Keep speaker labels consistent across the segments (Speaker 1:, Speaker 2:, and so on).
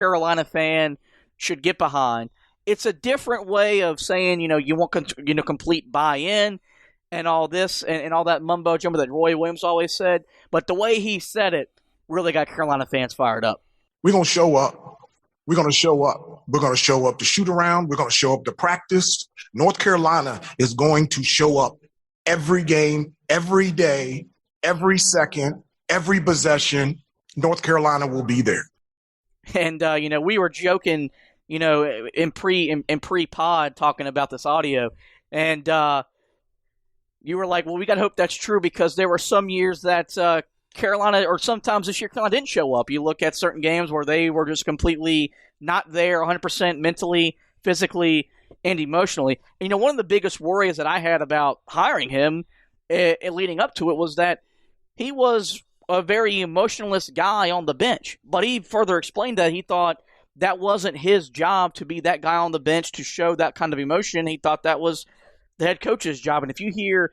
Speaker 1: Carolina fan should get behind. It's a different way of saying, you want complete buy-in and all this and all that mumbo jumbo that Roy Williams always said. But the way he said it really got Carolina fans fired up.
Speaker 2: We're going to show up. We're going to show up. We're going to show up to shoot around. We're going to show up to practice. North Carolina is going to show up every game, every day, every second, every possession. North Carolina will be there.
Speaker 1: And, we were joking, in pre-pod talking about this audio. And you were like, well, we got to hope that's true because there were some years that Carolina, or sometimes this year, Carolina didn't show up. You look at certain games where they were just completely not there 100% mentally, physically, and emotionally. And, one of the biggest worries that I had about hiring him leading up to it was that he was a very emotionless guy on the bench. But he further explained that he thought that wasn't his job to be that guy on the bench to show that kind of emotion. He thought that was the head coach's job. And if you hear,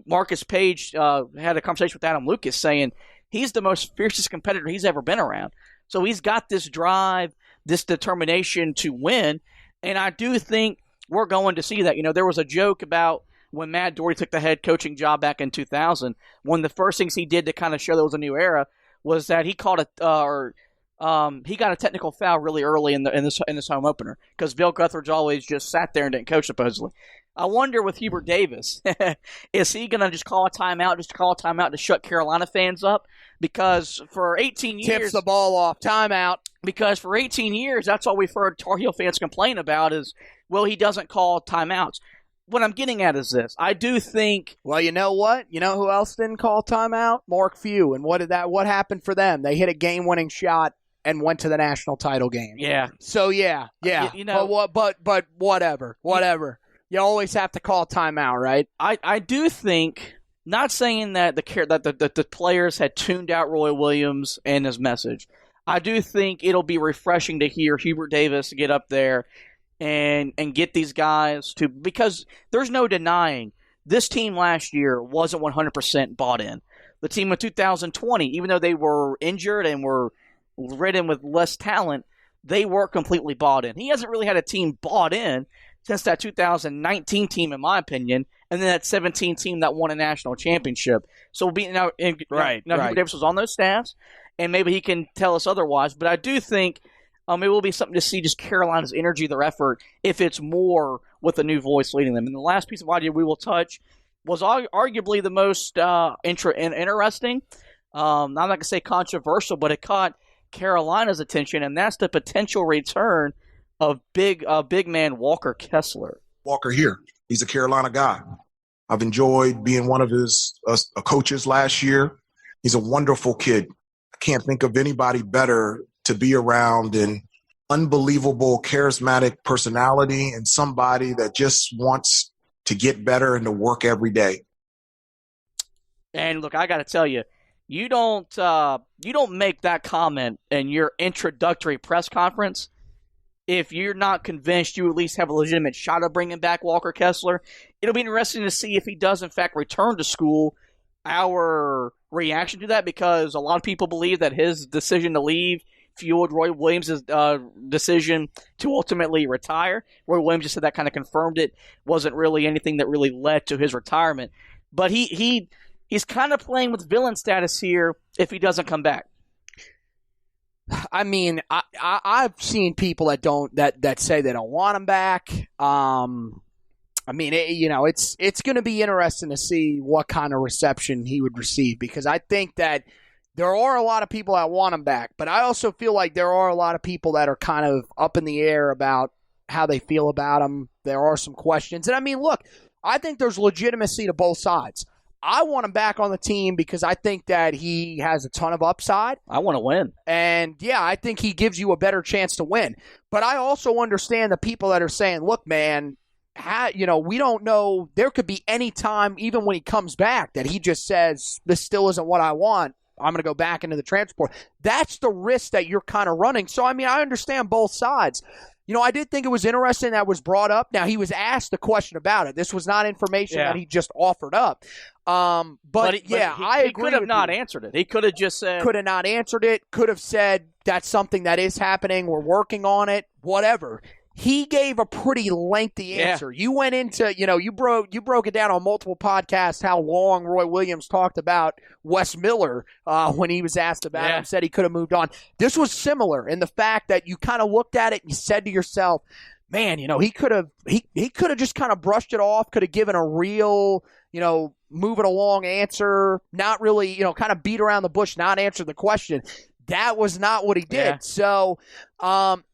Speaker 1: Marcus Page had a conversation with Adam Lucas saying he's the most fiercest competitor he's ever been around. So he's got this drive, this determination to win. And I do think we're going to see that. There was a joke about when Matt Doherty took the head coaching job back in 2000, one of the first things he did to kind of show there was a new era was that he called he got a technical foul really early in this home opener because Bill Guthridge always just sat there and didn't coach supposedly. I wonder with Hubert Davis, is he going to just call a timeout to shut Carolina fans up? Because for 18 years...
Speaker 3: Tips the ball off, timeout.
Speaker 1: Because for 18 years, that's all we've heard Tar Heel fans complain about is, well, he doesn't call timeouts. What I'm getting at is this. I do think...
Speaker 3: Well, you know what? You know who else didn't call timeout? Mark Few. And what happened for them? They hit a game-winning shot and went to the national title game.
Speaker 1: Yeah.
Speaker 3: So, yeah. But whatever. You always have to call timeout, right?
Speaker 1: I do think, not saying that the players had tuned out Roy Williams and his message. I do think it'll be refreshing to hear Hubert Davis get up there and get these guys to, because there's no denying this team last year wasn't 100% bought in. The team of 2020, even though they were injured and were ridden with less talent, they were completely bought in. He hasn't really had a team bought in since that 2019 team, in my opinion, and then that 17 team that won a national championship. So now Hubert Davis was on those staffs, and maybe he can tell us otherwise. But I do think it will be something to see just Carolina's energy, their effort, if it's more with a new voice leading them. And the last piece of audio we will touch was arguably the most interesting. I'm not going to say controversial, but it caught Carolina's attention, and that's the potential return of big man Walker Kessler.
Speaker 2: Walker here. He's a Carolina guy. I've enjoyed being one of his coaches last year. He's a wonderful kid. I can't think of anybody better to be around, an unbelievable, charismatic personality and somebody that just wants to get better and to work every day.
Speaker 1: And look, I got to tell you, you don't make that comment in your introductory press conference if you're not convinced you at least have a legitimate shot of bringing back Walker Kessler. It'll be interesting to see if he does, in fact, return to school, our reaction to that, because a lot of people believe that his decision to leave fueled Roy Williams' decision to ultimately retire. Roy Williams just said that kind of confirmed it. Wasn't really anything that really led to his retirement. But he's kind of playing with villain status here if he doesn't come back.
Speaker 3: I mean, I've seen people that say they don't want him back. I mean, it's going to be interesting to see what kind of reception he would receive, because I think that there are a lot of people that want him back, but I also feel like there are a lot of people that are kind of up in the air about how they feel about him. There are some questions. And I mean, look, I think there's legitimacy to both sides. I want him back on the team because I think that he has a ton of upside.
Speaker 1: I want to win.
Speaker 3: And, yeah, I think he gives you a better chance to win. But I also understand the people that are saying, look, man, we don't know. There could be any time, even when he comes back, that he just says, this still isn't what I want. I'm going to go back into the transport. That's the risk that you're kind of running. So, I mean, I understand both sides. I did think it was interesting that was brought up. Now, he was asked a question about it. This was not information that he just offered up. But yeah, I agree.
Speaker 1: He could have not answered it. He could have just said.
Speaker 3: Could have not answered it. Could have said, that's something that is happening. We're working on it. Whatever. He gave a pretty lengthy answer. You went into, you broke it down on multiple podcasts how long Roy Williams talked about Wes Miller when he was asked about him, said he could have moved on. This was similar in the fact that you kind of looked at it and you said to yourself, man, he could have just kind of brushed it off, could have given a real, move it along answer, not really, kind of beat around the bush, not answer the question. That was not what he did. Yeah. So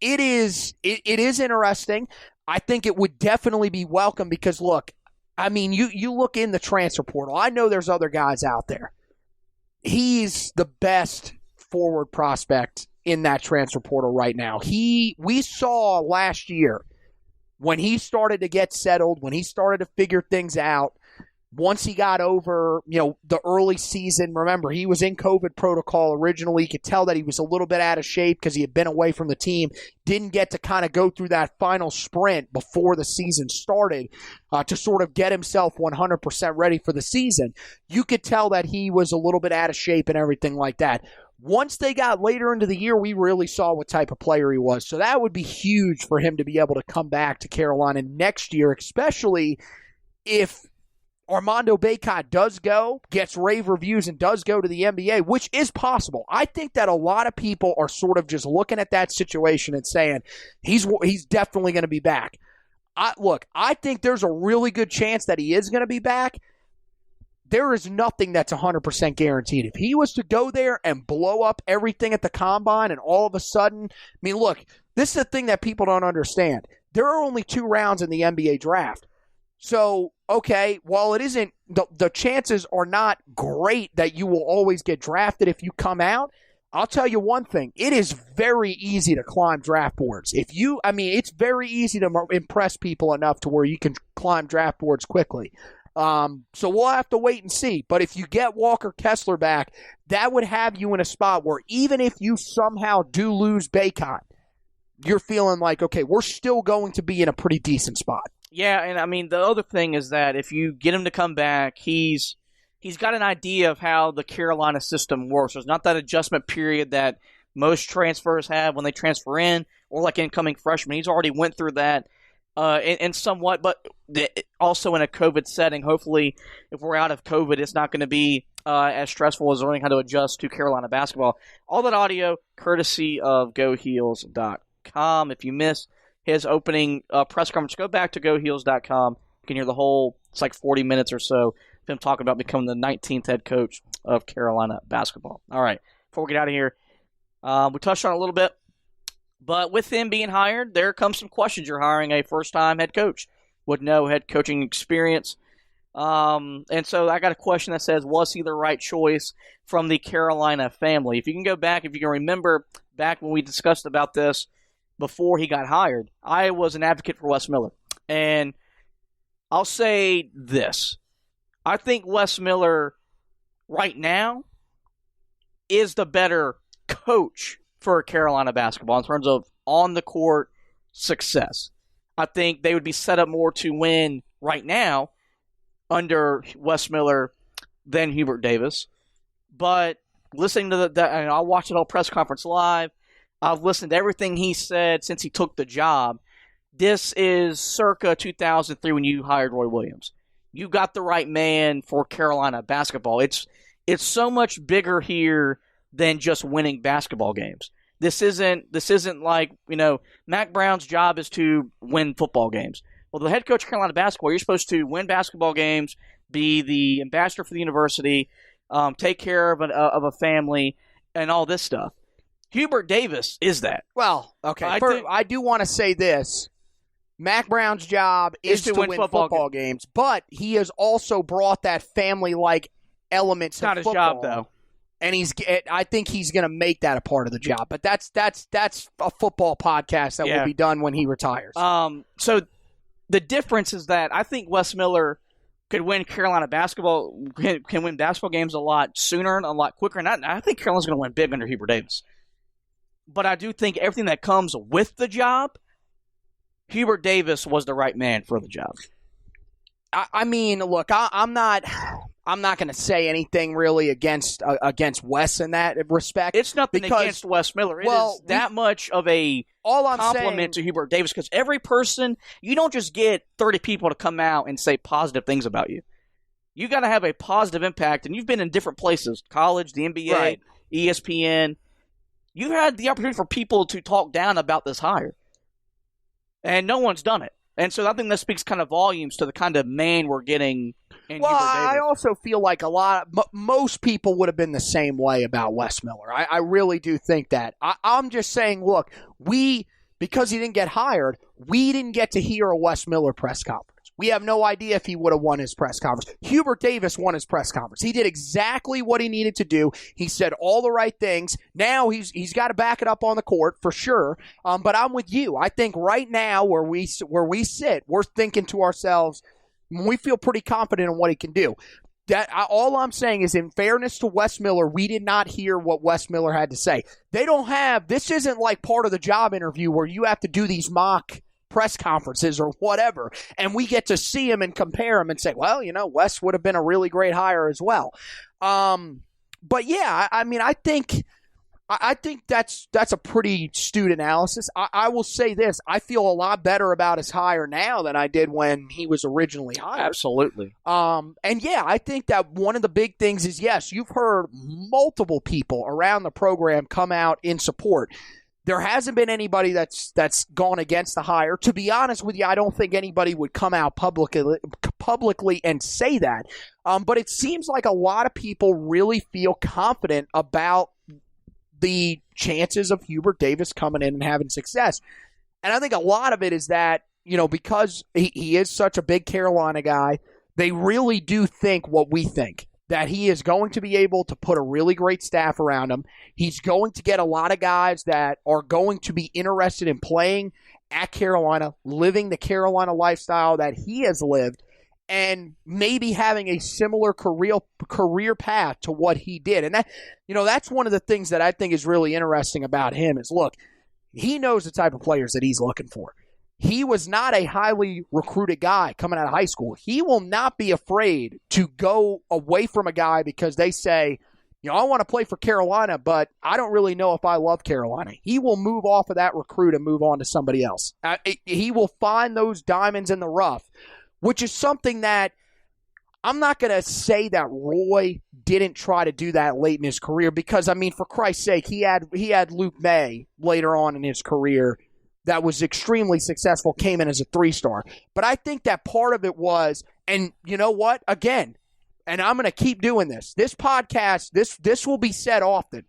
Speaker 3: it is interesting. I think it would definitely be welcome because, look, I mean, you look in the transfer portal. I know there's other guys out there. He's the best forward prospect in that transfer portal right now. We saw last year when he started to get settled, when he started to figure things out, once he got over, the early season, remember, he was in COVID protocol originally. You could tell that he was a little bit out of shape because he had been away from the team. Didn't get to kind of go through that final sprint before the season started to sort of get himself 100% ready for the season. You could tell that he was a little bit out of shape and everything like that. Once they got later into the year, we really saw what type of player he was. So that would be huge for him to be able to come back to Carolina next year, especially if Armando Bacot does go, gets rave reviews, and does go to the NBA, which is possible. I think that a lot of people are sort of just looking at that situation and saying, he's definitely going to be back. I think there's a really good chance that he is going to be back. There is nothing that's 100% guaranteed. If he was to go there and blow up everything at the combine and all of a sudden, I mean, look, this is the thing that people don't understand. There are only 2 rounds in the NBA draft. So, okay, while it isn't, the chances are not great that you will always get drafted if you come out. I'll tell you one thing. It is very easy to climb draft boards. It's very easy to impress people enough to where you can climb draft boards quickly. So we'll have to wait and see. But if you get Walker Kessler back, that would have you in a spot where even if you somehow do lose Bacot, you're feeling like, okay, we're still going to be in a pretty decent spot.
Speaker 1: Yeah, and I mean, the other thing is that if you get him to come back, he's got an idea of how the Carolina system works. There's not that adjustment period that most transfers have when they transfer in, or like incoming freshmen. He's already went through that and somewhat, but also in a COVID setting. Hopefully, if we're out of COVID, it's not going to be as stressful as learning how to adjust to Carolina basketball. All that audio, courtesy of GoHeels.com. If you missed his opening press conference, go back to GoHeels.com. You can hear the whole, it's like 40 minutes or so, of him talking about becoming the 19th head coach of Carolina basketball. All right, before we get out of here, we touched on it a little bit, but with him being hired, there comes some questions. You're hiring a first-time head coach with no head coaching experience. And so I got a question that says, was he the right choice from the Carolina family? If you can go back, if you can remember back when we discussed about this, before he got hired, I was an advocate for Wes Miller. And I'll say this. I think Wes Miller right now is the better coach for Carolina basketball in terms of on-the-court success. I think they would be set up more to win right now under Wes Miller than Hubert Davis. But listening to and I watched the whole press conference live. I've listened to everything he said since he took the job. This is circa 2003 when you hired Roy Williams. You got the right man for Carolina basketball. It's so much bigger here than just winning basketball games. This isn't like, Mac Brown's job is to win football games. Well, the head coach of Carolina basketball, you're supposed to win basketball games, be the ambassador for the university, take care of a family, and all this stuff. Hubert Davis is that.
Speaker 3: Well, okay. I do want to say this. Mac Brown's job is to win football games, but he has also brought that family-like element to football.
Speaker 1: It's not his job, though.
Speaker 3: And I think he's going to make that a part of the job. But that's a football podcast that will be done when he retires.
Speaker 1: So the difference is that I think Wes Miller could win Carolina basketball, can win basketball games a lot sooner and a lot quicker. And I think Carolina's going to win big under Hubert Davis. But I do think everything that comes with the job, Hubert Davis was the right man for the job.
Speaker 3: I mean, look, I'm not I'm not going to say anything really against Wes in that respect.
Speaker 1: It's nothing against Wes Miller. It is that much of a compliment to Hubert Davis, because every person, you don't just get 30 people to come out and say positive things about you. You got to have a positive impact, and you've been in different places, college, the NBA,
Speaker 3: right.
Speaker 1: ESPN. You had the opportunity for people to talk down about this hire, and no one's done it. And so I think that speaks kind of volumes to the kind of man we're getting in Hubert Davis.
Speaker 3: I also feel like most people would have been the same way about Wes Miller. I really do think that. I'm just saying, look, because he didn't get hired, we didn't get to hear a Wes Miller press conference. We have no idea if he would have won his press conference. Hubert Davis won his press conference. He did exactly what he needed to do. He said all the right things. Now he's got to back it up on the court for sure. But I'm with you. I think right now where we sit, we're thinking to ourselves, we feel pretty confident in what he can do. All I'm saying is, in fairness to Wes Miller, we did not hear what Wes Miller had to say. This isn't like part of the job interview where you have to do these mock press conferences or whatever, and we get to see him and compare him and say, well, Wes would have been a really great hire as well. But yeah, I mean, I think that's a pretty astute analysis. I will say this: I feel a lot better about his hire now than I did when he was originally hired.
Speaker 1: Absolutely.
Speaker 3: And yeah, I think that one of the big things is, yes, you've heard multiple people around the program come out in support. There hasn't been anybody that's gone against the hire. To be honest with you, I don't think anybody would come out publicly and say that. But it seems like a lot of people really feel confident about the chances of Hubert Davis coming in and having success. And I think a lot of it is that, because he is such a big Carolina guy, they really do think what we think, that he is going to be able to put a really great staff around him. He's going to get a lot of guys that are going to be interested in playing at Carolina, living the Carolina lifestyle that he has lived, and maybe having a similar career path to what he did. And that's one of the things that I think is really interesting about him is, look, he knows the type of players that he's looking for. He was not a highly recruited guy coming out of high school. He will not be afraid to go away from a guy because they say, I want to play for Carolina, but I don't really know if I love Carolina. He will move off of that recruit and move on to somebody else. He will find those diamonds in the rough, which is something that I'm not going to say that Roy didn't try to do that late in his career because, I mean, for Christ's sake, he had Luke May later on in his career that was extremely successful, came in as a 3-star. But I think that part of it was, and you know what? Again, and I'm going to keep doing this. This podcast, this will be said often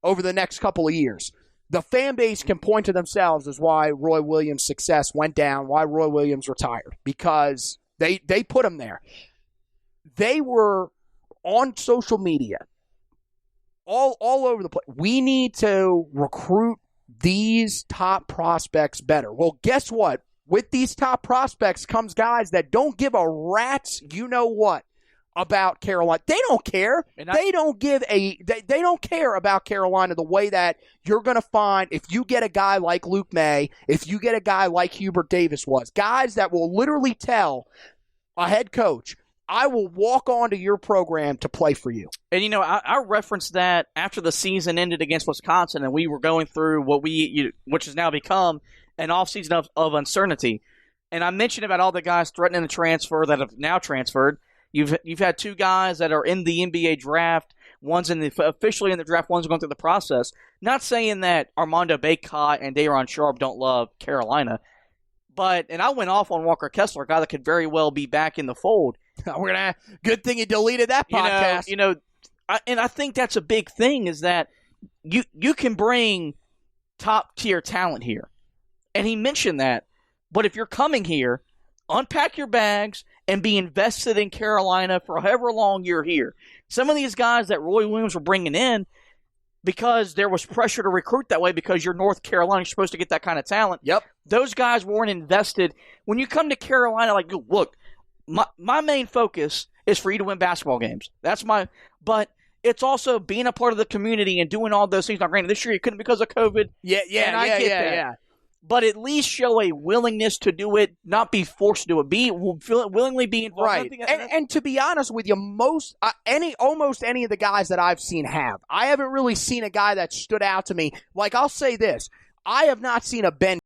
Speaker 3: over the next couple of years. The fan base can point to themselves as why Roy Williams' success went down, why Roy Williams retired, because they put him there. They were on social media, all over the place. We need to recruit these top prospects better. Well, guess what? With these top prospects comes guys that don't give a rat's you-know-what about Carolina. They don't care. They don't care about Carolina the way that you're going to find if you get a guy like Luke May, if you get a guy like Hubert Davis was. Guys that will literally tell a head coach, I will walk onto your program to play for you.
Speaker 1: And, I referenced that after the season ended against Wisconsin and we were going through which has now become an offseason of uncertainty. And I mentioned about all the guys threatening to transfer that have now transferred. You've had 2 guys that are in the NBA draft. One's officially in the draft. One's going through the process. Not saying that Armando Bacot and Day'Ron Sharpe don't love Carolina. And I went off on Walker Kessler, a guy that could very well be back in the fold.
Speaker 3: Good thing you deleted that podcast.
Speaker 1: And I think that's a big thing is that you can bring top tier talent here. And he mentioned that. But if you're coming here, unpack your bags and be invested in Carolina for however long you're here. Some of these guys that Roy Williams were bringing in, because there was pressure to recruit that way because you're North Carolina, you're supposed to get that kind of talent.
Speaker 3: Yep.
Speaker 1: Those guys weren't invested. When you come to Carolina, like, look, my main focus is for you to win basketball games. But it's also being a part of the community and doing all those things. Now, granted, this year you couldn't because of COVID.
Speaker 3: Yeah.
Speaker 1: but at least show a willingness to do it, not be forced to do it. Willingly be involved.
Speaker 3: Right. And to be honest with you, almost any of the guys that I've seen have. I haven't really seen a guy that stood out to me. Like, I'll say this. I have not seen a Ben